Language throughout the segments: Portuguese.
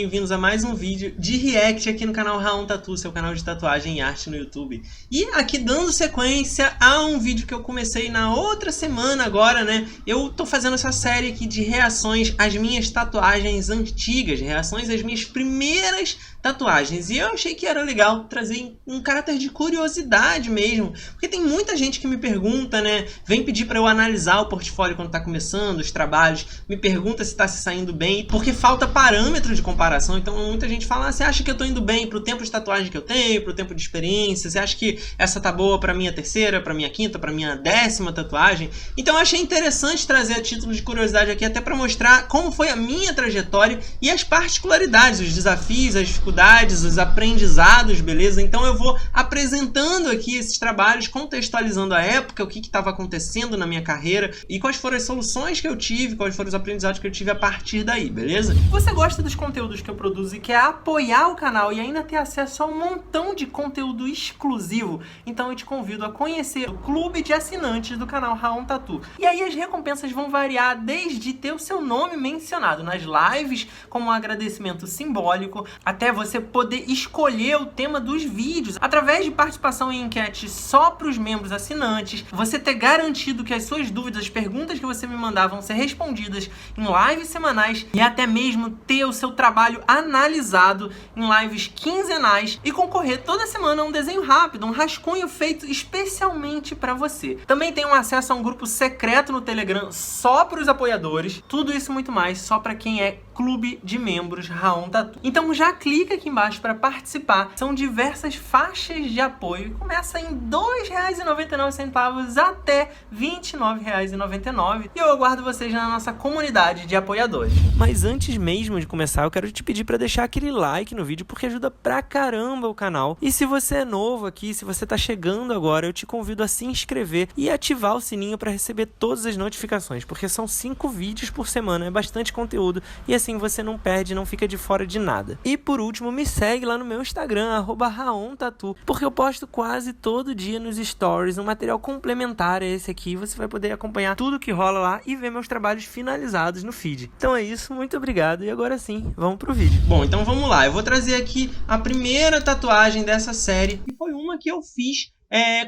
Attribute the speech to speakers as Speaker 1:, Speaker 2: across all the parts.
Speaker 1: bem-vindos a mais um vídeo de react aqui no canal Raon Tatu, seu canal de tatuagem e arte no YouTube. E aqui dando sequência a um vídeo que eu comecei na outra semana agora, né? Eu tô fazendo essa série aqui de reações às minhas tatuagens antigas, reações às minhas primeiras tatuagens. E eu achei que era legal trazer um caráter de curiosidade mesmo, porque tem muita gente que me pergunta, né? Vem pedir para eu analisar o portfólio quando tá começando, os trabalhos, me pergunta se tá se saindo bem, porque falta parâmetro de comparação. Então muita gente fala, você acha que eu tô indo bem pro tempo de tatuagem que eu tenho, pro tempo de experiência? Você acha que essa tá boa pra minha terceira, pra minha quinta, pra minha 10ª tatuagem? Então eu achei interessante trazer a título de curiosidade aqui, até pra mostrar como foi a minha trajetória e as particularidades, os desafios, as dificuldades, os aprendizados, beleza? Então eu vou apresentando aqui esses trabalhos, contextualizando a época, o que estava acontecendo na minha carreira e quais foram as soluções que eu tive, quais foram os aprendizados que eu tive a partir daí, beleza? Se você gosta dos conteúdos que eu produzo e quer apoiar o canal e ainda ter acesso a um montão de conteúdo exclusivo, então eu te convido a conhecer o clube de assinantes do canal Raon Tatu. E aí as recompensas vão variar desde ter o seu nome mencionado nas lives, como um agradecimento simbólico, até você poder escolher o tema dos vídeos através de participação em enquetes só para os membros assinantes, você ter garantido que as suas dúvidas, as perguntas que você me mandar vão ser respondidas em lives semanais e até mesmo ter o seu trabalho analisado em lives quinzenais e concorrer toda semana a um desenho rápido, um rascunho feito especialmente para você. Também tem um acesso a um grupo secreto no Telegram só para os apoiadores, tudo isso e muito mais só para quem é clube de membros Raon Tatu. Então já clica aqui embaixo para participar. São diversas faixas de apoio. Começa em R$ 2,99 até R$ 29,99. E eu aguardo vocês na nossa comunidade de apoiadores. Mas antes mesmo de começar, eu quero te pedir para deixar aquele like no vídeo, porque ajuda pra caramba o canal. E se você é novo aqui, se você tá chegando agora, eu te convido a se inscrever e ativar o sininho para receber todas as notificações, porque são 5 vídeos por semana, é bastante conteúdo e assim você não perde, não fica de fora de nada. E por último, me segue lá no meu Instagram, @RaonTatu, porque eu posto quase todo dia nos stories um material complementar a esse aqui. Você vai poder acompanhar tudo que rola lá e ver meus trabalhos finalizados no feed. Então é isso, muito obrigado e agora sim, vamos pro vídeo. Bom, então vamos lá, eu vou trazer aqui a primeira tatuagem dessa série, e foi uma que eu fiz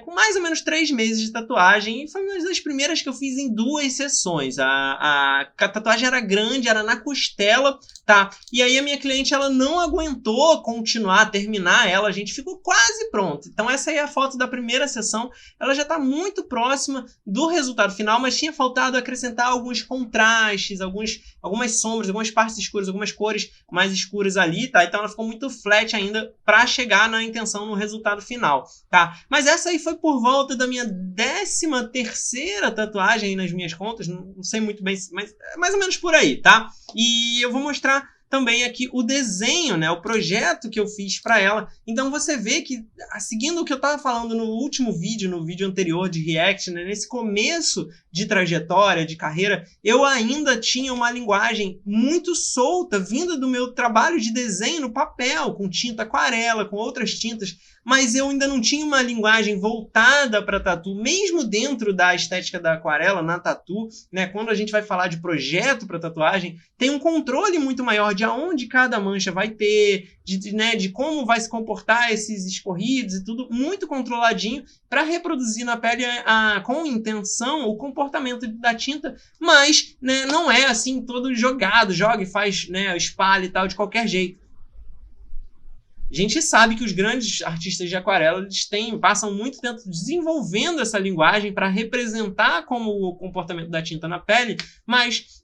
Speaker 1: com mais ou menos 3 meses de tatuagem, e foi uma das primeiras que eu fiz em 2 sessões. A tatuagem era grande, era na costela, tá? E aí a minha cliente, ela não aguentou continuar, terminar ela, a gente ficou quase pronto. Então essa aí é a foto da primeira sessão, ela já tá muito próxima do resultado final, mas tinha faltado acrescentar alguns contrastes, algumas sombras, algumas partes escuras, algumas cores mais escuras ali, tá? Então ela ficou muito flat ainda para chegar na intenção no resultado final, tá? Mas essa aí foi por volta da minha 13ª tatuagem aí nas minhas contas, não sei muito bem, mas é mais ou menos por aí, tá? E eu vou mostrar também aqui o desenho, né, o projeto que eu fiz para ela. Então você vê que, seguindo o que eu estava falando no último vídeo, no vídeo anterior de react, né, nesse começo de trajetória, de carreira, eu ainda tinha uma linguagem muito solta, vinda do meu trabalho de desenho no papel, com tinta aquarela, com outras tintas, mas eu ainda não tinha uma linguagem voltada para tatu, mesmo dentro da estética da aquarela, na tatu, né, quando a gente vai falar de projeto para tatuagem, tem um controle muito maior de aonde cada mancha vai ter, de como vai se comportar esses escorridos e tudo, muito controladinho para reproduzir na pele com intenção o comportamento da tinta, mas, né, não é assim todo jogado, joga e faz, né, espalha e tal de qualquer jeito. A gente sabe que os grandes artistas de aquarela, eles passam muito tempo desenvolvendo essa linguagem para representar como o comportamento da tinta na pele, mas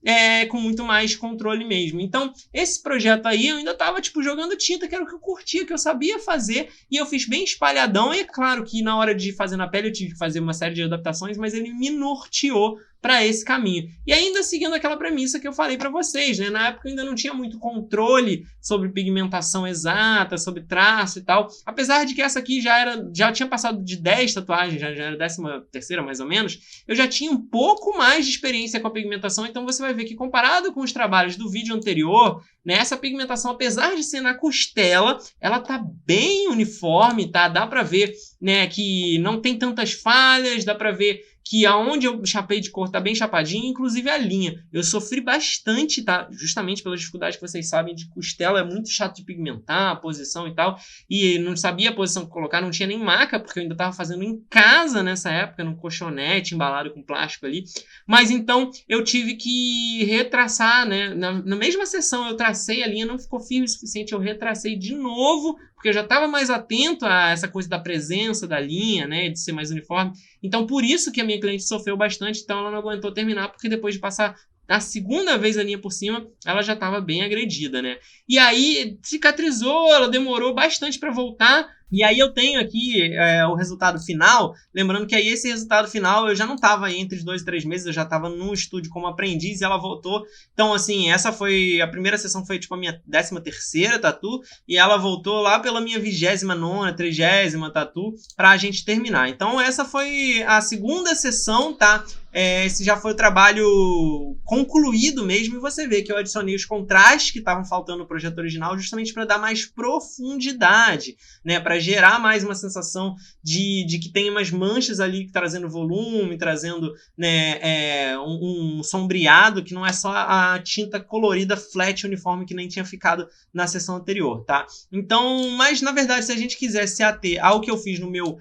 Speaker 1: com muito mais controle mesmo. Então, esse projeto aí, eu ainda estava tipo, jogando tinta, que era o que eu curtia, que eu sabia fazer, e eu fiz bem espalhadão. E é claro que na hora de fazer na pele eu tive que fazer uma série de adaptações, mas ele me norteou para esse caminho. E ainda seguindo aquela premissa que eu falei para vocês, né? Na época eu ainda não tinha muito controle sobre pigmentação exata, sobre traço e tal. Apesar de que essa aqui já tinha passado de 10 tatuagens, já era 13ª mais ou menos, eu já tinha um pouco mais de experiência com a pigmentação, então você vai ver que comparado com os trabalhos do vídeo anterior, né, essa pigmentação, apesar de ser na costela, ela tá bem uniforme, tá? Dá para ver, né, que não tem tantas falhas, dá para ver que aonde eu chapei de cor tá bem chapadinho, inclusive a linha. Eu sofri bastante, tá? Justamente pelas dificuldades que vocês sabem de costela, é muito chato de pigmentar, a posição e tal, e não sabia a posição que colocar, não tinha nem maca, porque eu ainda tava fazendo em casa nessa época, num colchonete embalado com plástico ali, mas então eu tive que retraçar, né? Na mesma sessão eu tracei a linha, não ficou firme o suficiente, eu retracei de novo, porque eu já estava mais atento a essa coisa da presença da linha, né, de ser mais uniforme. Então, por isso que a minha cliente sofreu bastante, então ela não aguentou terminar, porque depois de passar a segunda vez a linha por cima, ela já estava bem agredida, né? E aí cicatrizou, ela demorou bastante para voltar. E aí eu tenho aqui o resultado final, lembrando que aí esse resultado final eu já não estava entre 2 e 3 meses, eu já estava no estúdio como aprendiz e ela voltou. Então, assim, essa foi, a primeira sessão foi tipo a minha 13ª tatu, e ela voltou lá pela minha 29ª, 30ª tatu pra gente terminar. Então essa foi a segunda sessão, tá? Esse já foi o trabalho concluído mesmo, e você vê que eu adicionei os contrastes que estavam faltando no projeto original justamente para dar mais profundidade, né, para gerar mais uma sensação de que tem umas manchas ali trazendo volume, trazendo, né, um sombreado que não é só a tinta colorida flat uniforme que nem tinha ficado na sessão anterior, tá? Então, mas na verdade, se a gente quiser se ater ao que eu fiz no meu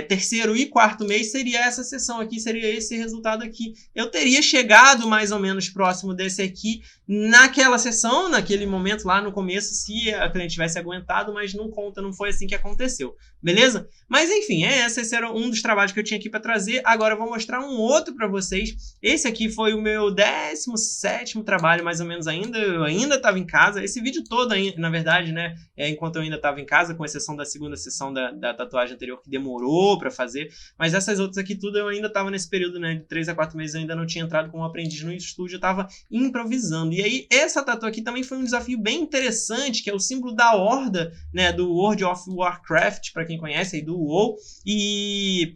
Speaker 1: terceiro e quarto mês, seria essa sessão aqui, seria esse resultado aqui. Eu teria chegado mais ou menos próximo desse aqui naquela sessão, naquele momento lá no começo, se a cliente tivesse aguentado, mas não conta, não foi assim que aconteceu, beleza? Mas enfim, esse era um dos trabalhos que eu tinha aqui para trazer. Agora eu vou mostrar um outro para vocês. Esse aqui foi o meu 17º trabalho, mais ou menos ainda. Eu ainda estava em casa. Esse vídeo todo, na verdade, né, enquanto eu ainda estava em casa, com exceção da segunda sessão da tatuagem anterior, que demorou para fazer. Mas essas outras aqui tudo eu ainda estava nesse período, né, de 3 a 4 meses, eu ainda não tinha entrado como aprendiz no estúdio, eu estava improvisando. E aí, essa tatu aqui também foi um desafio bem interessante, que é o símbolo da Horda, né, do World of Warcraft, para quem conhece, aí do WoW, e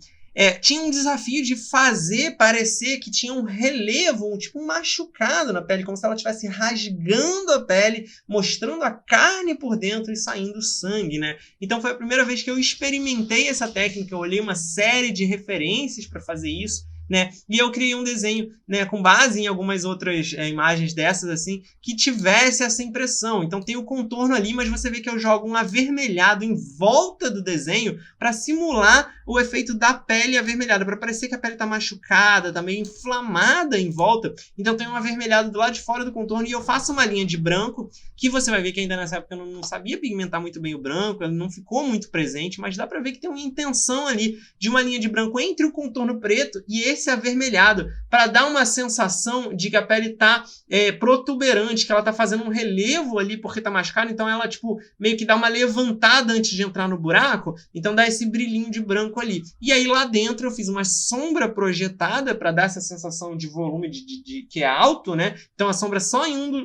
Speaker 1: tinha um desafio de fazer parecer que tinha um relevo, tipo um machucado na pele, como se ela estivesse rasgando a pele, mostrando a carne por dentro e saindo sangue, né? Então foi a primeira vez que eu experimentei essa técnica, eu olhei uma série de referências para fazer isso, né? E eu criei um desenho, né, com base em algumas outras imagens dessas, assim, que tivesse essa impressão. Então tem o contorno ali, mas você vê que eu jogo um avermelhado em volta do desenho para simular o efeito da pele avermelhada, para parecer que a pele está machucada, está meio inflamada em volta. Então tem um avermelhado do lado de fora do contorno, e eu faço uma linha de branco, que você vai ver que ainda nessa época eu não sabia pigmentar muito bem o branco, ele não ficou muito presente, mas dá para ver que tem uma intenção ali de uma linha de branco entre o contorno preto e esse avermelhado, para dar uma sensação de que a pele está protuberante, que ela está fazendo um relevo ali porque está machucada, então ela tipo meio que dá uma levantada antes de entrar no buraco, então dá esse brilhinho de branco ali. E aí lá dentro eu fiz uma sombra projetada para dar essa sensação de volume que é alto, né? Então a sombra só em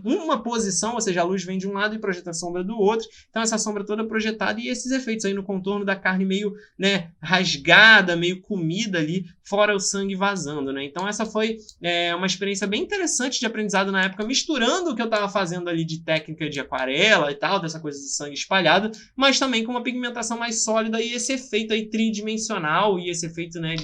Speaker 1: uma posição, ou seja, a luz vem de um lado e projeta a sombra do outro, então essa sombra toda projetada, e esses efeitos aí no contorno da carne meio, né, rasgada, meio comida ali, fora o sangue vazando, né? Então essa foi uma experiência bem interessante de aprendizado na época, misturando o que eu estava fazendo ali de técnica de aquarela e tal, dessa coisa do sangue espalhado, mas também com uma pigmentação mais sólida e esse efeito aí tridimensional e esse efeito, né,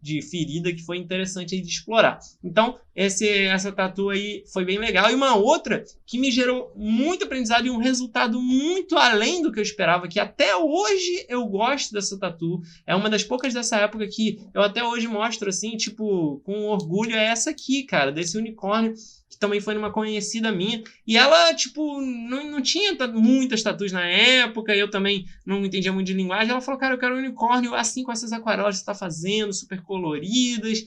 Speaker 1: de ferida que foi interessante aí de explorar. Então, essa tatu aí foi bem legal. E uma outra que me gerou muito aprendizado e um resultado muito além do que eu esperava, que até hoje eu gosto dessa tatu. É uma das poucas dessa época que eu até hoje mostro, assim, tipo, com orgulho, é essa aqui, cara, desse unicórnio, que também foi numa conhecida minha, e ela, tipo, não tinha muitas tatuas na época, eu também não entendia muito de linguagem. Ela falou, cara, eu quero um unicórnio assim, com essas aquarelas que você tá fazendo, super coloridas,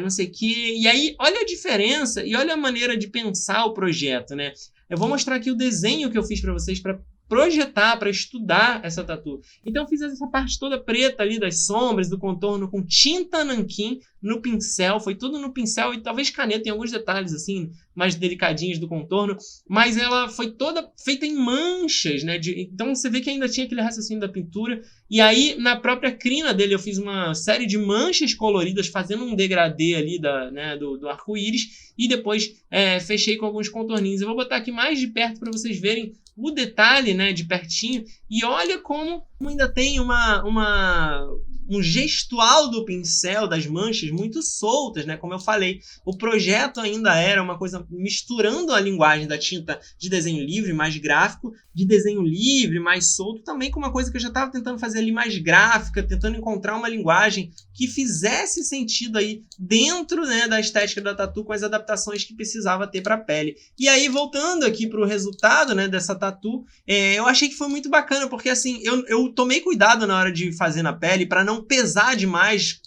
Speaker 1: não sei o quê. E aí, olha a diferença e olha a maneira de pensar o projeto, né? Eu vou mostrar aqui o desenho que eu fiz para vocês, para projetar, para estudar essa tatu. Então eu fiz essa parte toda preta ali das sombras, do contorno, com tinta nanquim no pincel, foi tudo no pincel e talvez caneta em alguns detalhes assim, mais delicadinhos do contorno, mas ela foi toda feita em manchas, né? Então você vê que ainda tinha aquele raciocínio da pintura, e aí na própria crina dele eu fiz uma série de manchas coloridas, fazendo um degradê ali do arco-íris, e depois fechei com alguns contorninhos. Eu vou botar aqui mais de perto para vocês verem o detalhe, né, de pertinho, e olha como ainda tem uma um gestual do pincel, das manchas, muito soltas, né? Como eu falei, o projeto ainda era uma coisa misturando a linguagem da tinta de desenho livre, mais gráfico, de desenho livre, mais solto, também com uma coisa que eu já estava tentando fazer ali mais gráfica, tentando encontrar uma linguagem que fizesse sentido aí dentro, né, da estética da tatu, com as adaptações que precisava ter para a pele. E aí, voltando aqui para o resultado, né, dessa tatu, eu achei que foi muito bacana, porque assim, eu tomei cuidado na hora de fazer na pele para não pesar demais,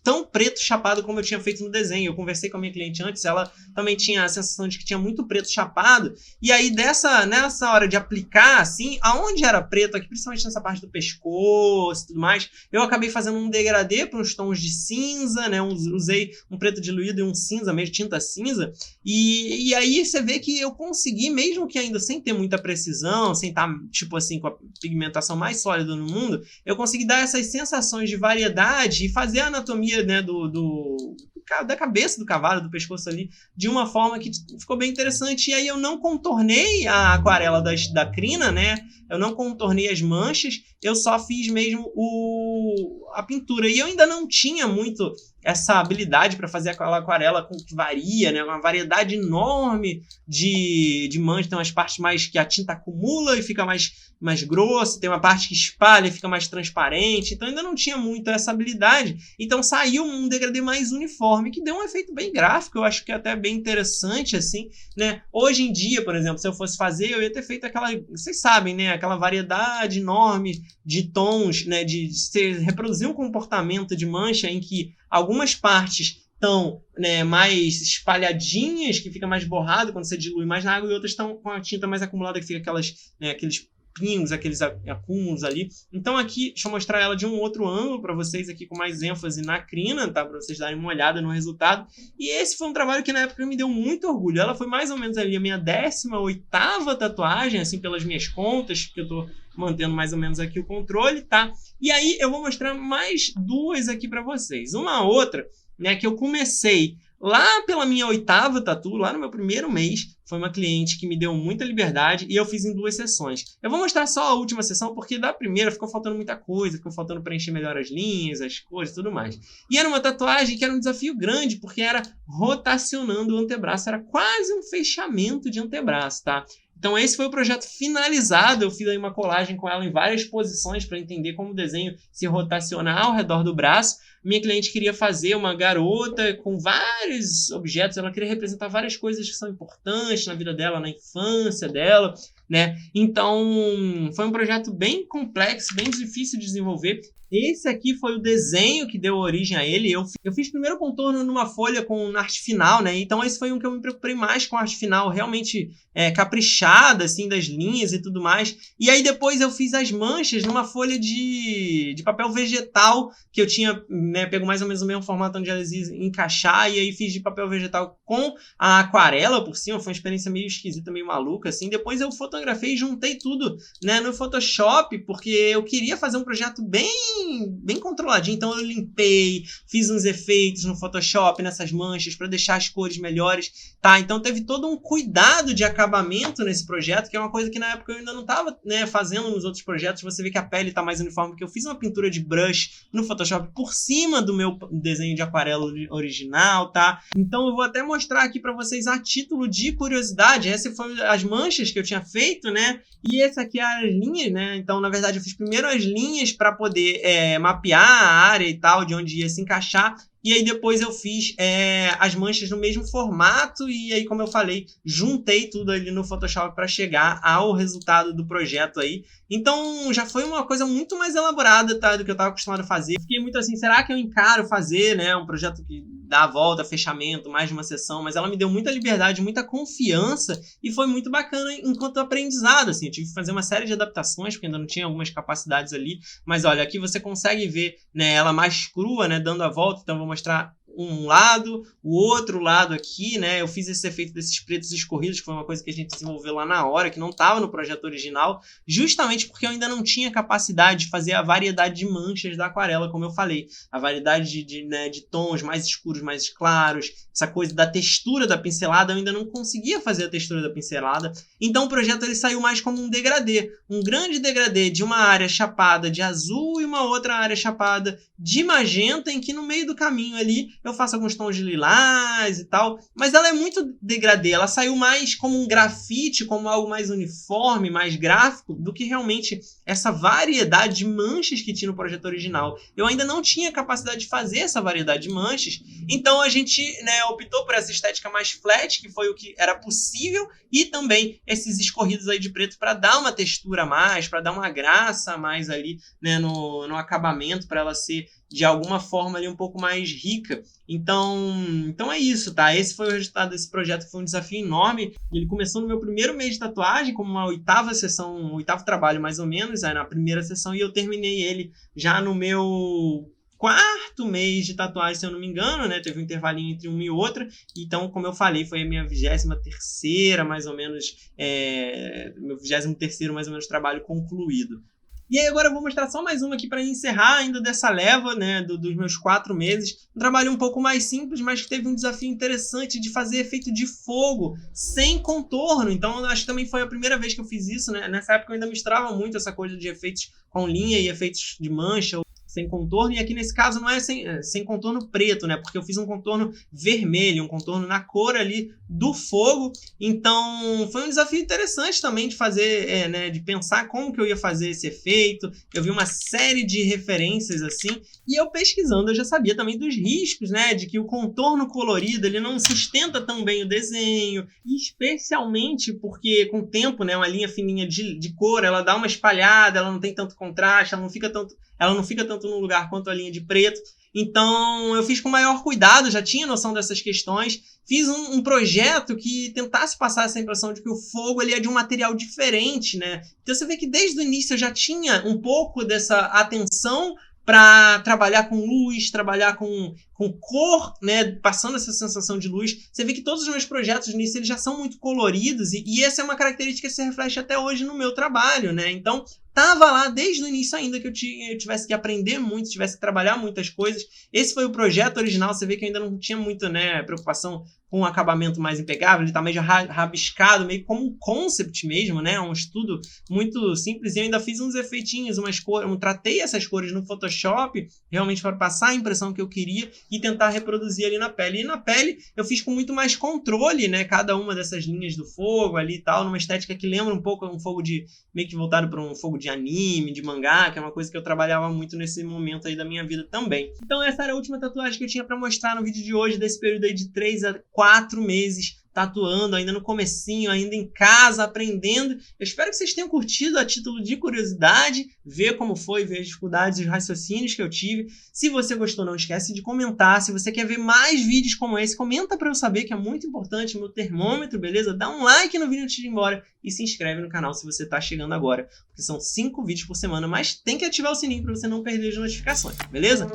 Speaker 1: tão preto chapado como eu tinha feito no desenho. Eu conversei com a minha cliente antes, ela também tinha a sensação de que tinha muito preto chapado, e aí nessa hora de aplicar, assim, aonde era preto, aqui principalmente nessa parte do pescoço e tudo mais, eu acabei fazendo um degradê para uns tons de cinza, né, usei um preto diluído e um cinza, mesmo tinta cinza, e aí você vê que eu consegui, mesmo que ainda sem ter muita precisão, sem estar, tipo assim, com a pigmentação mais sólida no mundo, eu consegui dar essas sensações de variedade e fazer a anatomia, né, da cabeça do cavalo, do pescoço ali, de uma forma que ficou bem interessante. E aí eu não contornei a aquarela da crina, né? Eu não contornei as manchas, eu só fiz mesmo a pintura. E eu ainda não tinha muito essa habilidade para fazer aquela aquarela que varia, né? Uma variedade enorme de manchas. Tem umas partes mais que a tinta acumula e fica mais grossa, tem uma parte que espalha e fica mais transparente. Então ainda não tinha muito essa habilidade. Então saiu um degradê mais uniforme, que deu um efeito bem gráfico, eu acho que é até bem interessante, assim, né? Hoje em dia, por exemplo, se eu fosse fazer, eu ia ter feito aquela, vocês sabem, né? Aquela variedade enorme de tons, né? De reproduzir um comportamento de mancha em que algumas partes estão, né, mais espalhadinhas, que fica mais borrado quando você dilui mais na água, e outras estão com a tinta mais acumulada, que fica aqueles pingos, aqueles acúmulos ali. Então aqui, deixa eu mostrar ela de um outro ângulo para vocês aqui, com mais ênfase na crina, tá? Para vocês darem uma olhada no resultado. E esse foi um trabalho que na época me deu muito orgulho. Ela foi mais ou menos ali a minha 18ª tatuagem, assim, pelas minhas contas, porque eu tô mantendo mais ou menos aqui o controle, tá? E aí eu vou mostrar mais duas aqui para vocês. Uma outra, né, que eu comecei lá pela minha 8ª tatu, lá no meu primeiro mês, foi uma cliente que me deu muita liberdade e eu fiz em 2 sessões. Eu vou mostrar só a última sessão, porque da primeira ficou faltando muita coisa, ficou faltando preencher melhor as linhas, as cores e tudo mais. E era uma tatuagem que era um desafio grande, porque era rotacionando o antebraço, era quase um fechamento de antebraço, tá? Então esse foi o projeto finalizado, eu fiz aí uma colagem com ela em várias posições para entender como o desenho se rotaciona ao redor do braço. Minha cliente queria fazer uma garota com vários objetos, ela queria representar várias coisas que são importantes na vida dela, na infância dela, né? Então foi um projeto bem complexo, bem difícil de desenvolver. Esse aqui foi o desenho que deu origem a ele. Eu fiz primeiro contorno numa folha com arte final, né? Então esse foi um que eu me preocupei mais com a arte final, realmente caprichada, assim, das linhas e tudo mais. E aí depois eu fiz as manchas numa folha de papel vegetal, que eu tinha, né, pego mais ou menos o mesmo formato onde elas iam encaixar, e aí fiz de papel vegetal com a aquarela por cima. Foi uma experiência meio esquisita, meio maluca, assim. Depois eu fotografei e juntei tudo, né, no Photoshop, porque eu queria fazer um projeto bem controladinho. Então eu limpei, fiz uns efeitos no Photoshop nessas manchas para deixar as cores melhores, tá? Então teve todo um cuidado de acabamento nesse projeto, que é uma coisa que na época eu ainda não estava, né, fazendo nos outros projetos. Você vê que a pele está mais uniforme, porque eu fiz uma pintura de brush no Photoshop por cima do meu desenho de aquarela original, tá? Então eu vou até mostrar aqui para vocês a título de curiosidade. Essas foram as manchas que eu tinha feito, né? E essa aqui é as linhas, né? Então, na verdade, eu fiz primeiro as linhas para poder mapear a área e tal, de onde ia se encaixar. E aí depois eu fiz as manchas no mesmo formato e aí, como eu falei, juntei tudo ali no Photoshop para chegar ao resultado do projeto aí. Então já foi uma coisa muito mais elaborada, tá, do que eu estava acostumado a fazer. Fiquei muito assim, será que eu encaro fazer, né, um projeto que dá a volta, fechamento, mais de uma sessão? Mas ela me deu muita liberdade, muita confiança e foi muito bacana enquanto aprendizado, assim. Eu tive que fazer uma série de adaptações, porque ainda não tinha algumas capacidades ali. Mas olha, aqui você consegue ver, né, ela mais crua, né, dando a volta. Então eu vou mostrar um lado, o outro lado aqui, né? Eu fiz esse efeito desses pretos escorridos, que foi uma coisa que a gente desenvolveu lá na hora, que não estava no projeto original, justamente porque eu ainda não tinha capacidade de fazer a variedade de manchas da aquarela, como eu falei. A variedade de tons mais escuros, mais claros, essa coisa da textura da pincelada, eu ainda não conseguia fazer a textura da pincelada. Então o projeto ele saiu mais como um degradê, um grande degradê de uma área chapada de azul e uma outra área chapada de magenta, em que no meio do caminho ali eu faço alguns tons de lilás e tal, mas ela é muito degradê, ela saiu mais como um grafite, como algo mais uniforme, mais gráfico, do que realmente essa variedade de manchas que tinha no projeto original. Eu ainda não tinha capacidade de fazer essa variedade de manchas, então a gente, né, optou por essa estética mais flat, que foi o que era possível, e também esses escorridos aí de preto para dar uma textura a mais, para dar uma graça a mais ali, né, no acabamento, para ela ser de alguma forma ali um pouco mais rica. Então é isso, tá? Esse foi o resultado desse projeto, que foi um desafio enorme. Ele começou no meu primeiro mês de tatuagem, como uma oitava sessão, um oitavo trabalho mais ou menos, aí na primeira sessão, e eu terminei ele já no meu quarto mês de tatuagem, se eu não me engano, né? Teve um intervalinho entre uma e outra. Então, como eu falei, foi a minha 23ª, mais ou menos, meu 23º, mais ou menos, trabalho concluído. E aí agora eu vou mostrar só mais uma aqui para encerrar ainda dessa leva, né, dos meus 4 meses. Um trabalho um pouco mais simples, mas que teve um desafio interessante de fazer efeito de fogo sem contorno. Então acho que também foi a primeira vez que eu fiz isso, né? Nessa época eu ainda misturava muito essa coisa de efeitos com linha e efeitos de mancha sem contorno, e aqui nesse caso não é sem contorno preto, né? Porque eu fiz um contorno vermelho, um contorno na cor ali do fogo. Então foi um desafio interessante também de fazer, né, de pensar como que eu ia fazer esse efeito. Eu vi uma série de referências assim, e eu pesquisando eu já sabia também dos riscos, né, de que o contorno colorido ele não sustenta tão bem o desenho, especialmente porque com o tempo, né, uma linha fininha de cor, ela dá uma espalhada, ela não tem tanto contraste, ela não fica tanto no lugar quanto a linha de preto. Então eu fiz com maior cuidado, já tinha noção dessas questões. Fiz um projeto que tentasse passar essa impressão de que o fogo ele é de um material diferente, né? Então você vê que desde o início eu já tinha um pouco dessa atenção para trabalhar com luz, trabalhar com cor, né, passando essa sensação de luz. Você vê que todos os meus projetos nisso eles já são muito coloridos, e essa é uma característica que se reflete até hoje no meu trabalho, né? Então tava lá desde o início ainda que eu tivesse que aprender muito, tivesse que trabalhar muitas coisas. Esse foi o projeto original, você vê que eu ainda não tinha muita, né, preocupação com um acabamento mais impegável, ele tá meio rabiscado, meio como um concept mesmo, né, um estudo muito simples, e eu ainda fiz uns efeitinhos, umas cores, eu tratei essas cores no Photoshop, realmente para passar a impressão que eu queria e tentar reproduzir ali na pele. E na pele eu fiz com muito mais controle, né, cada uma dessas linhas do fogo ali e tal, numa estética que lembra um pouco um fogo meio que voltado para um fogo de anime, de mangá, que é uma coisa que eu trabalhava muito nesse momento aí da minha vida também. Então essa era a última tatuagem que eu tinha para mostrar no vídeo de hoje, desse período aí de 3 a 4 meses tatuando, ainda no comecinho, ainda em casa, aprendendo. Eu espero que vocês tenham curtido a título de curiosidade, ver como foi, ver as dificuldades e os raciocínios que eu tive. Se você gostou, não esquece de comentar. Se você quer ver mais vídeos como esse, comenta para eu saber, que é muito importante, meu termômetro, beleza? Dá um like no vídeo antes de ir embora e se inscreve no canal se você está chegando agora, porque são 5 vídeos por semana, mas tem que ativar o sininho para você não perder as notificações, beleza?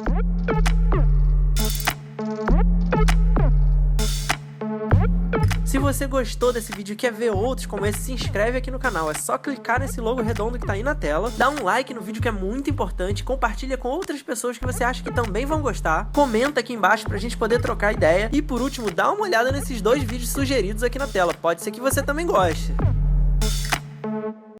Speaker 1: Se você gostou desse vídeo e quer ver outros como esse, se inscreve aqui no canal. É só clicar nesse logo redondo que tá aí na tela, dá um like no vídeo que é muito importante, compartilha com outras pessoas que você acha que também vão gostar, comenta aqui embaixo pra gente poder trocar ideia e por último, dá uma olhada nesses 2 vídeos sugeridos aqui na tela, pode ser que você também goste.